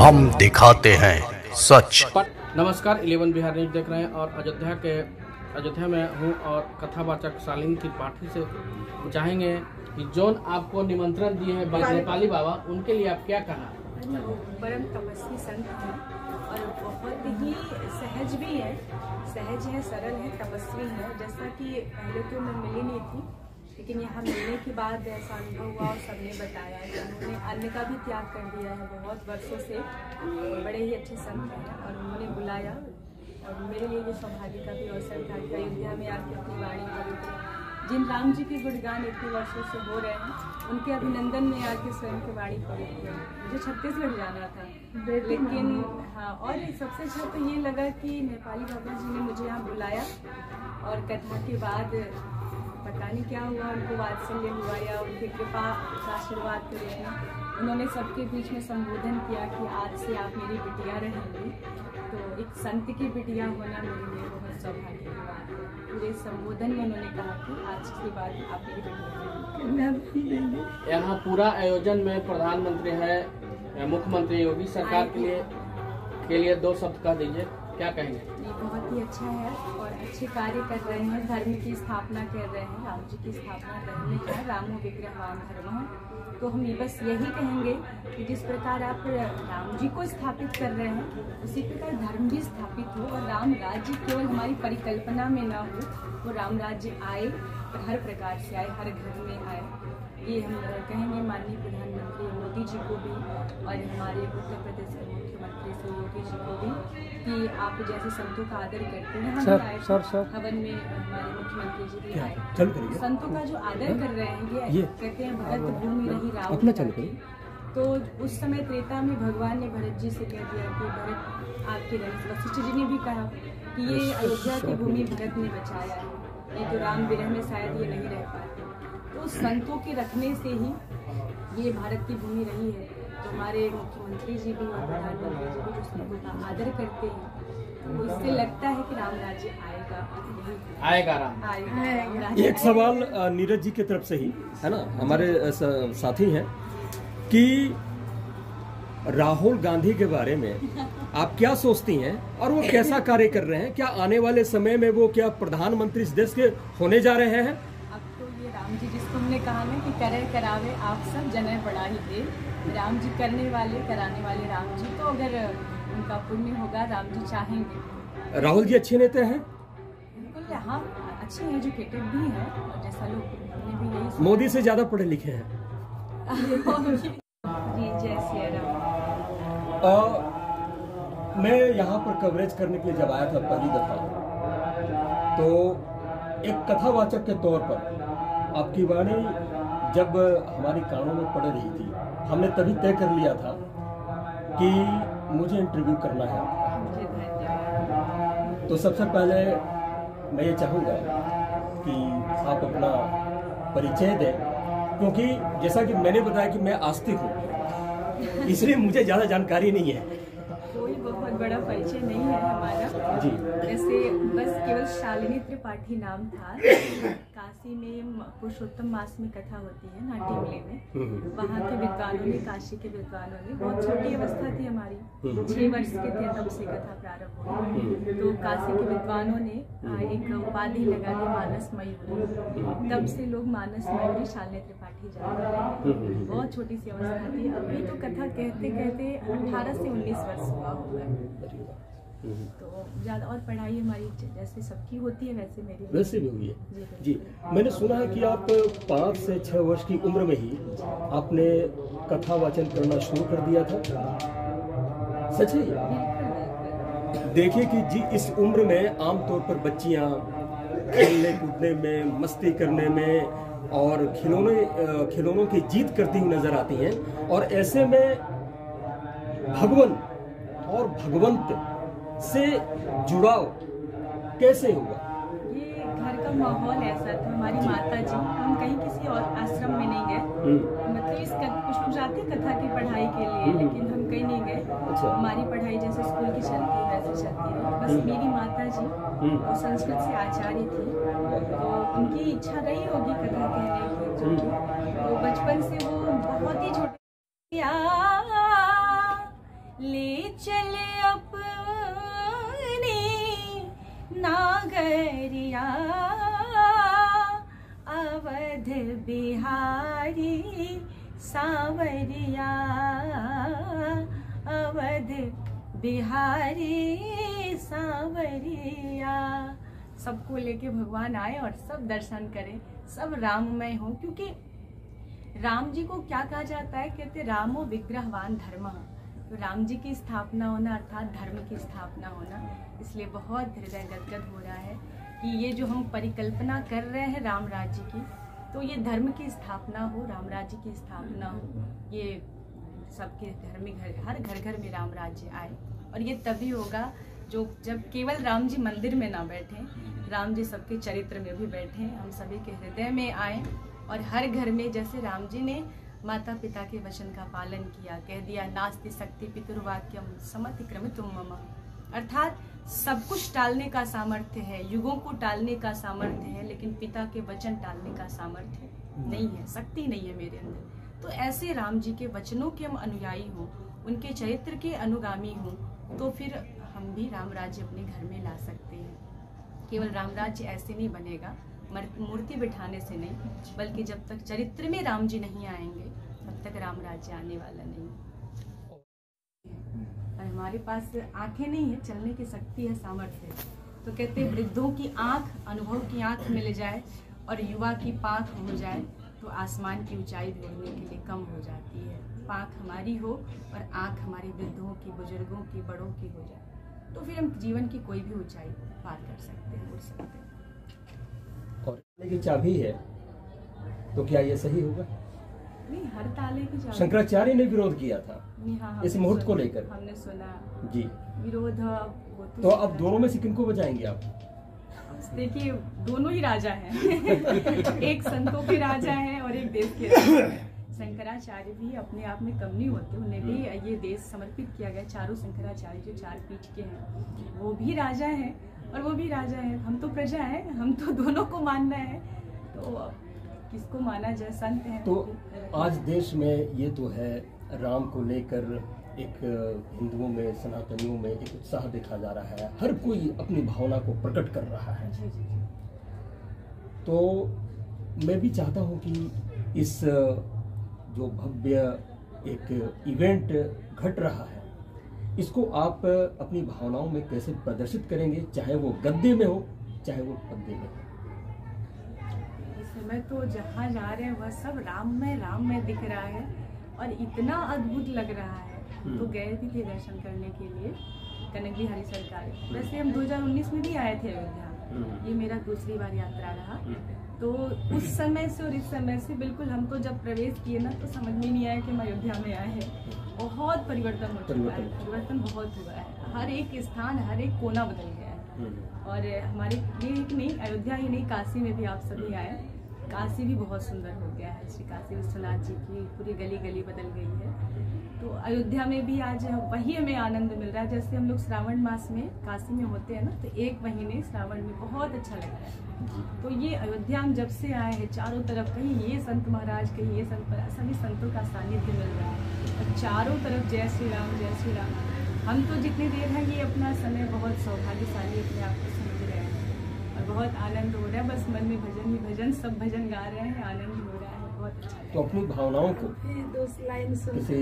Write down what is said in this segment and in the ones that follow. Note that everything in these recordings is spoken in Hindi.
हम दिखाते हैं सच। नमस्कार, 11 बिहार न्यूज देख रहे हैं और अयोध्या में हूँ और कथावाचक शालिनी त्रिपाठी से चाहेंगे कि जोन आपको निमंत्रण दिए हैं नेपाली बाबा, उनके लिए आप क्या कहा? परम तपस्वी संत हैं और बहुत ही सहज भी है, सरल है, तपस्वी है। जैसा कि पहले तो मैं मिली नहीं थी, लेकिन यहाँ मिलने के बाद ऐसा अनुभव हुआ और सबने बताया कि उन्होंने अन्न का भी त्याग कर दिया है बहुत वर्षों से। बड़े ही अच्छे संत हैं और उन्होंने बुलाया और मेरे लिए भी सौभाग्य का भी अवसर था कि अयोध्या में आके अपनी वाणी पवित्र जिन राम जी के गुणगान इतने वर्षों से हो रहे हैं, उनके अभिनंदन में आके स्वयं की वाणी पवित्र। मुझे छत्तीसगढ़ जाना था, लेकिन हाँ, और सबसे अच्छा तो ये लगा कि नेपाली बाबा जी ने मुझे यहाँ बुलाया और कथा के बाद पता नहीं क्या हुआ, उनको वात्सल्य हुआ या उनकी कृपा आशीर्वाद करे हैं। उन्होंने सबके बीच में संबोधन किया कि आज से आप मेरी बिटिया रहेंगी। तो एक संत की बिटिया होना मेरे लिए बहुत सौभाग्य की बात है। पूरे संबोधन में उन्होंने कहा कि आज के बाद आप मेरी बिटिया। यहाँ पूरा आयोजन में प्रधानमंत्री है, मुख्यमंत्री योगी सरकार के लिए 2 शब्द कह दीजिए, क्या कहेंगे? ये बहुत ही अच्छा है और अच्छे कार्य कर रहे हैं, धर्म की स्थापना कर रहे हैं, राम जी की स्थापना करने का, रामो विग्रहवान धर्म। तो हम बस यही कहेंगे कि जिस प्रकार आप राम जी को स्थापित कर रहे हैं, उसी प्रकार धर्म भी स्थापित हो और राम राज्य केवल हमारी परिकल्पना में ना हो, वो राम राज्य आए और हर प्रकार से आए, हर घर में आए। ये हम कहेंगे माननीय प्रधानमंत्री मोदी जी को भी और हमारे उत्तर प्रदेश के मुख्यमंत्री श्री योगी जी को भी कि आप जैसे संतों का आदर करते हैं। हम आए हवन में, हमारे मुख्यमंत्री जी भी आए, संतों का जो आदर कर रहे हैं, ये कहते हैं भरत भूमि रही राम। तो उस समय त्रेता में भगवान ने भरत जी से कह दिया कि भरत आपके रहे। वशिष्ठ जी ने भी कहा कि ये अयोध्या की भूमि भरत ने बचाया है, नहीं तो राम विरह में शायद ये नहीं रह पाते। तो संतों के रखने से ही ये भारत की भूमि रही है। तो हमारे मुख्यमंत्री जी भी और प्रधानमंत्री जी भी जो संतों का आदर करते हैं, तो इससे लगता है कि राम राज्य आएगा राम आएगा। एक सवाल नीरज जी की तरफ से ही है ना, हमारे साथी हैं, कि राहुल गांधी के बारे में आप क्या सोचती हैं और वो कैसा कार्य कर रहे हैं? क्या आने वाले समय में वो क्या प्रधानमंत्री इस देश के होने जा रहे हैं? अब तो ये राम जी जिसको हमने कहा ना कि करे करावे आप सब जनय बड़ा ही दे, राम जी करने वाले कराने वाले राम जी, तो अगर उनका पुण्य होगा, राम जी चाहेंगे। राहुल जी अच्छे नेता हैं? बिल्कुल, हाँ, अच्छे एजुकेटेड भी हैं और जैसा लोग ने भी यही मोदी से ज्यादा पढ़े लिखे हैं। जी, जय सिया राम। मैं यहाँ पर कवरेज करने के लिए जब आया था पहली दफा, तो एक कथावाचक के तौर पर आपकी वाणी जब हमारी कानों में पड़ रही थी, हमने तभी तय कर लिया था कि मुझे इंटरव्यू करना है। तो सबसे पहले मैं ये चाहूँगा कि आप अपना परिचय दें, क्योंकि जैसा कि मैंने बताया कि मैं आस्तिक हूँ, इसलिए मुझे ज़्यादा जानकारी नहीं है। कोई बहुत बड़ा परिचय नहीं है हमारा जी, जैसे बस केवल शालिनी त्रिपाठी नाम था। काशी में पुरुषोत्तम मास में कथा होती है नाट्य मेले में, वहाँ के विद्वानों ने, काशी के विद्वानों ने, बहुत छोटी अवस्था थी हमारी, 6 वर्ष के थे तब से कथा प्रारंभ हुई। तो काशी के विद्वानों ने एक उपाधि लगा दी मानस मयूरी, तब से लोग मानस मयूरी शालिनी त्रिपाठी जानते हैं। बहुत छोटी सी अवस्था थी, अभी तो कथा कहते कहते 18 से 19 वर्ष हुआ होगा। तो ज़्यादा और पढ़ाई हमारी जैसे सबकी होती है वैसे भी हुई है जी। मैंने सुना है कि आप 5 से 6 वर्ष की उम्र में ही आपने कथा वाचन करना शुरू कर दिया था, सच है? देखिए कि जी इस उम्र में आमतौर पर बच्चियां खेलने कूदने में, मस्ती करने में और खिलौनों की जीत करती हुई नजर आती हैं, और ऐसे में भगवान और भगवंत से जुड़ाव कैसे हुआ? ये घर का माहौल ऐसा था, हमारी माता जी, हम कहीं किसी और आश्रम में नहीं गए, मतलब इस कुछ लोग जाते कथा की पढ़ाई के लिए, लेकिन हम कहीं नहीं गए। हमारी पढ़ाई जैसे स्कूल की चलती है वैसे चलती है। बस मेरी माता जी वो संस्कृत से आचार्य थी, तो उनकी इच्छा रही होगी कथा कहने की, तो बचपन से वो बहुत ही छोटे ले चले अपने नागरिया, अवध बिहारी सांवरिया, अवध बिहारी सांवरिया। सबको लेके भगवान आए और सब दर्शन करें, सब राममय हो। क्योंकि राम जी को क्या कहा जाता है, कहते रामो विग्रहवान धर्म। तो राम जी की स्थापना होना अर्थात धर्म की स्थापना होना, इसलिए बहुत हृदय गदगद हो रहा है कि ये जो हम परिकल्पना कर रहे हैं राम राज्य की, तो ये धर्म की स्थापना हो, राम राज्य की स्थापना हो, ये सबके घर में हर घर घर में राम राज्य आए। और ये तभी होगा जब केवल राम जी मंदिर में ना बैठे, राम जी सबके चरित्र में भी बैठे, हम सभी के हृदय में आए और हर घर में, जैसे राम जी ने माता पिता के वचन का पालन किया, कह दिया नास्ति शक्ति पितुर्वाक्यम समतिक्रमितुम मम, अर्थात सब कुछ टालने का सामर्थ्य है, युगों को टालने का सामर्थ्य है, लेकिन पिता के वचन टालने का सामर्थ्य नहीं है, शक्ति नहीं है मेरे अंदर। तो ऐसे राम जी के वचनों के हम अनुयायी हों, उनके चरित्र के अनुगामी हों, तो फिर हम भी राम राज्य अपने घर में ला सकते हैं। केवल राम राज्य ऐसे नहीं बनेगा, मूर्ति बिठाने से नहीं, बल्कि जब तक चरित्र में राम जी नहीं आएंगे तब तक राम राज्य आने वाला नहीं। और हमारे पास आंखें नहीं है, चलने की शक्ति है, सामर्थ्य है। तो कहते हैं वृद्धों की आंख, अनुभव की आंख मिल जाए और युवा की पांख हो जाए तो आसमान की ऊंचाई भी उड़ने के लिए कम हो जाती है। पांख हमारी हो और आंख हमारी वृद्धों की, बुजुर्गों की, बड़ों की हो जाए तो फिर हम जीवन की कोई भी ऊंचाई पार कर सकते हैं, उड़ सकते हैं। और की चाबी है, तो क्या ये सही होगा? नहीं, हर ताले की चाबी। शंकराचार्य ने विरोध किया था हाँ, इस मुहूर्त को लेकर, हमने सुना जी विरोध। तो अब दोनों में से किनको बजाएंगे आप? देखिए, दोनों ही राजा हैं। एक संतों के राजा हैं और एक देश के राजा हैं। शंकराचार्य भी अपने आप में कम नहीं होते, उन्हें भी ये देश समर्पित किया गया। चारों शंकराचार्य जो 4 पीठ के हैं, वो भी राजा हैं और वो भी राजा हैं। हम तो प्रजा हैं, हम तो दोनों को मानना है, तो किसको माना जाए, संत हैं। तो आज देश में ये तो है, राम को लेकर एक हिंदुओं में, सनातनियों में एक उत्साह देखा जा रहा है, हर कोई अपनी भावना को प्रकट कर रहा है। जी जी। तो मैं भी चाहता हूँ कि इस जो भव्य एक इवेंट घट रहा है, इसको आप अपनी भावनाओं में कैसे प्रदर्शित करेंगे, चाहे वो गद्य में हो चाहे वो पद्य में हो? इस समय तो जहाँ जा रहे हैं वह सब राम में दिख रहा है और इतना अद्भुत लग रहा है। तो गए भी थे दर्शन करने के लिए कनक बिहारी सरकार। वैसे हम 2019 में भी आए थे अयोध्या, ये मेरा दूसरी बार यात्रा रहा। तो उस समय से और इस समय से बिल्कुल, हम तो जब प्रवेश किए ना तो समझ में नहीं आया कि हम अयोध्या में आए हैं। बहुत परिवर्तन हो चुका है, परिवर्तन बहुत हुआ है, हर एक स्थान, हर एक कोना बदल गया है। और हमारे ये एक नहीं, अयोध्या ही नहीं, काशी में भी आप सभी आए, काशी भी बहुत सुंदर हो गया है। श्री काशी विश्वनाथ जी की पूरी गली गली बदल गई है। तो अयोध्या में भी आज वही हमें आनंद मिल रहा है। जैसे हम लोग श्रावण मास में काशी में होते हैं ना, तो 1 महीने श्रावण में बहुत अच्छा लगता है। तो ये अयोध्या हम जब से आए हैं, चारों तरफ कहीं ये संत महाराज, कहीं ये संत महाराज, सभी संतों का सानिध्य मिल रहा है और चारों तरफ जय श्री राम, जय श्री राम। हम तो जितनी देर है ये अपना समय बहुत सौभाग्यशाली अपने आप को समझ रहे हैं और बहुत आनंद हो रहा है। बस मन में भजन ही भजन, सब भजन गा रहे हैं, आनंद हो रहा है, बहुत अच्छा। तो अपनी भावनाओं को किसी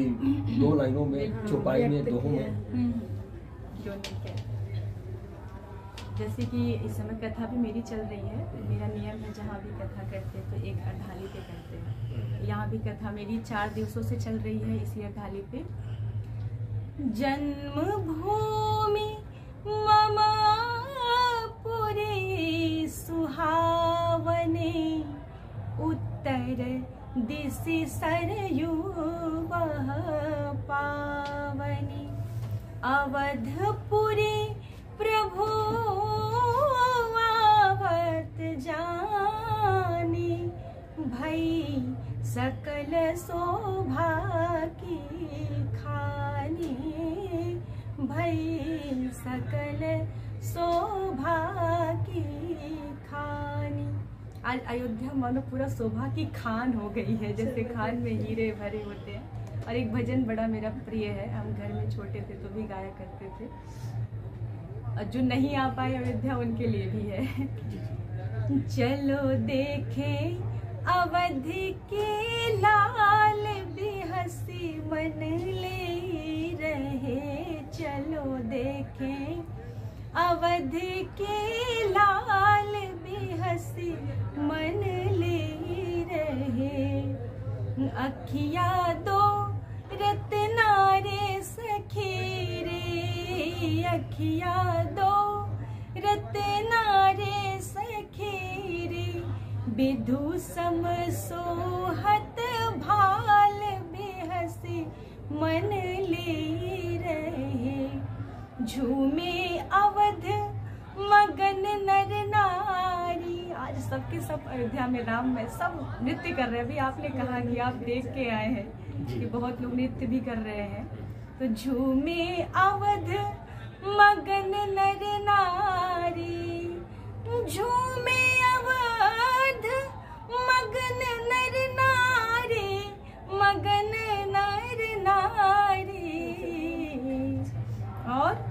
2 लाइनों में, चौपाई में, दोहों में जैसे कि इस समय कथा भी मेरी चल रही है। मेरा नियम है, जहाँ भी कथा करते हैं तो एक अर्धाली पे करते हैं। यहाँ भी कथा मेरी 4 दिवसों से चल रही है इसी अर्धाली पे। जन्मभूमि मम पुरी सुहावने, उत्तर दिशि सरयू बह पावनी, अवधपुरी प्रभु आवत जानी, भई सकल शोभा की खानी, भई सकल शोभा की खानी। आज अयोध्या मानो पूरा शोभा की खान हो गई है, जैसे खान में हीरे भरे होते हैं, और एक भजन बड़ा मेरा प्रिय है, हम घर में छोटे थे तो भी गाया करते थे, और जो नहीं आ पाए अयोध्या उनके लिए भी है। चलो देखें अवध के लाल भी हंसी मन ले रहे, चलो देखें अवध के लाल भी हंसी मन ले रहे। अखिया दो रत्नारे सखी रे, अखिया दो रत्नारे सखी रे, विधु सम सोहत भाल बेहसी मन ले रहे। झूमे अवध मगन नर नारी, आज सबके सब अयोध्या में राम में सब नृत्य कर रहे हैं। अभी आपने कहा कि आप देख के आए हैं कि बहुत लोग नृत्य भी कर रहे हैं, तो झूमे अवध मगन नर नारी, झूमे अवध मगन नर नारी, मगन नर नारी। और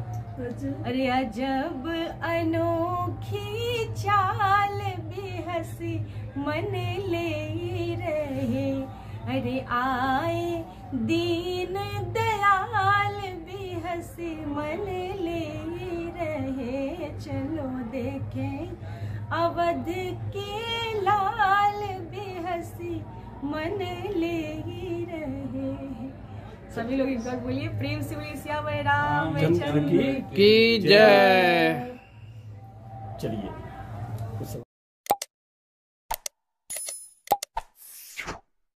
अरे अजब अनोखी चाल बेहसी मन ले रहे, अरे आए दीन दयाल बेहसी मन ले रहे। चलो देखें अवध के लाल बेहसी मन ले रहे। सभी लोग एक बार बोलिए, प्रेम से बोलिए सियावर रामचंद्र की जय। चलिए